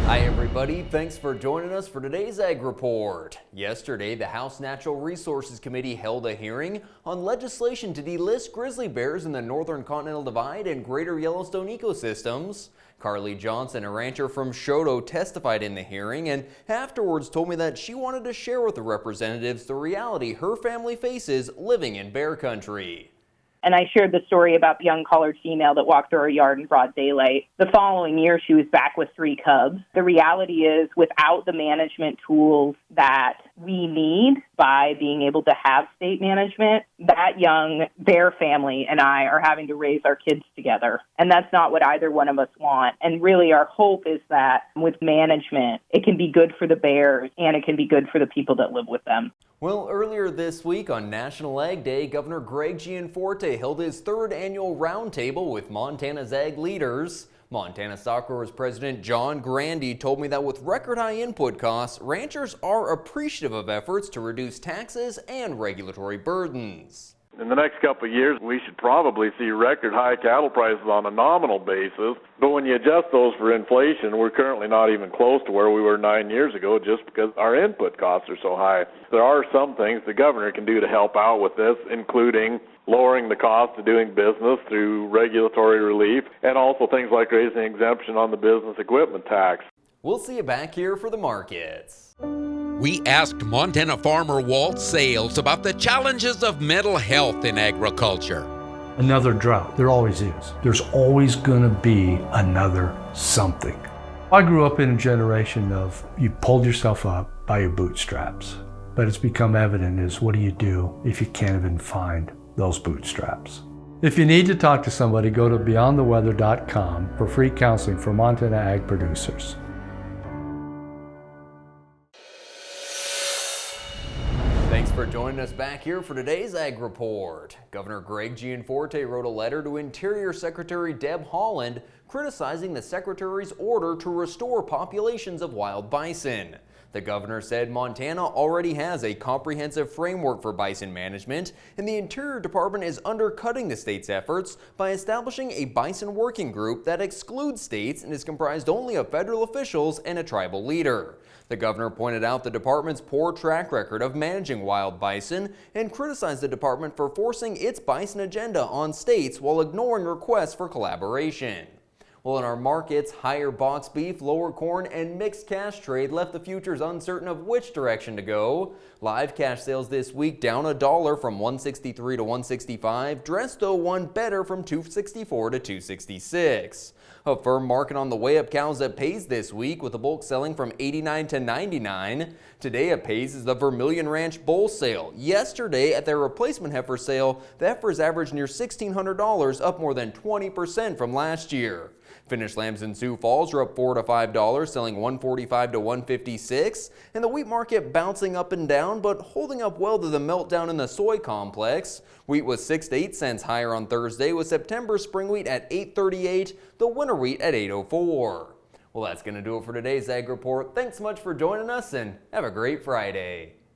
Hi everybody, thanks for joining us for today's Ag Report. Yesterday, the House Natural Resources Committee held a hearing on legislation to delist grizzly bears in the Northern Continental Divide and Greater Yellowstone ecosystems. Karli Johnson, a rancher from Chouteau, testified in the hearing and afterwards told me that she wanted to share with the representatives the reality her family faces living in bear country. And I shared the story about the young collared female that walked through our yard in broad daylight. The following year, she was back with 3 cubs. The reality is, without the management tools that we need by being able to have state management, that young bear family and I are having to raise our kids together. And that's not what either one of us want. And really, our hope is that with management, it can be good for the bears and it can be good for the people that live with them. Well, earlier this week on National Ag Day, Governor Grande held his 3rd annual roundtable with Montana's ag leaders. Montana Stockgrowers President Grande told me that with record high input costs, ranchers are appreciative of efforts to reduce taxes and regulatory burdens. In the next couple of years, we should probably see record high cattle prices on a nominal basis. But when you adjust those for inflation, we're currently not even close to where we were 9 years ago just because our input costs are so high. There are some things the governor can do to help out with this, including lowering the cost of doing business through regulatory relief, and also things like raising exemption on the business equipment tax. We'll see you back here for the markets. We asked Montana farmer Walt Sales about the challenges of mental health in agriculture. Another drought. There always is. There's always going to be another something. I grew up in a generation of you pulled yourself up by your bootstraps. But it's become evident is what do you do if you can't even find those bootstraps? If you need to talk to somebody, go to beyondtheweather.com for free counseling for Montana ag producers. Thanks for joining us back here for today's Ag Report. Governor Gianforte wrote a letter to Interior Secretary Deb Haaland criticizing the Secretary's order to restore populations of wild bison. The governor said Montana already has a comprehensive framework for bison management, and the Interior Department is undercutting the state's efforts by establishing a bison working group that excludes states and is comprised only of federal officials and a tribal leader. The governor pointed out the department's poor track record of managing wild bison and criticized the department for forcing its bison agenda on states while ignoring requests for collaboration. Well, in our markets, higher box beef, lower corn, and mixed cash trade left the futures uncertain of which direction to go. Live cash sales this week down $1 from $163 to $165. Dressed though one better from $264 to $266. A firm market on the way up cows at Pays this week with the bulk selling from $89 to $99. Today at Pays is the Vermilion Ranch Bull Sale. Yesterday at their replacement heifer sale, the heifers averaged near $1,600, up more than 20% from last year. Finished lambs in Sioux Falls are up $4 to $5, selling $145 to $156, and the wheat market bouncing up and down, but holding up well to the meltdown in the soy complex. Wheat was 6 to 8 cents higher on Thursday, with September spring wheat at $8.38, the winter wheat at $8.04. Well, that's going to do it for today's Ag Report. Thanks so much for joining us, and have a great Friday.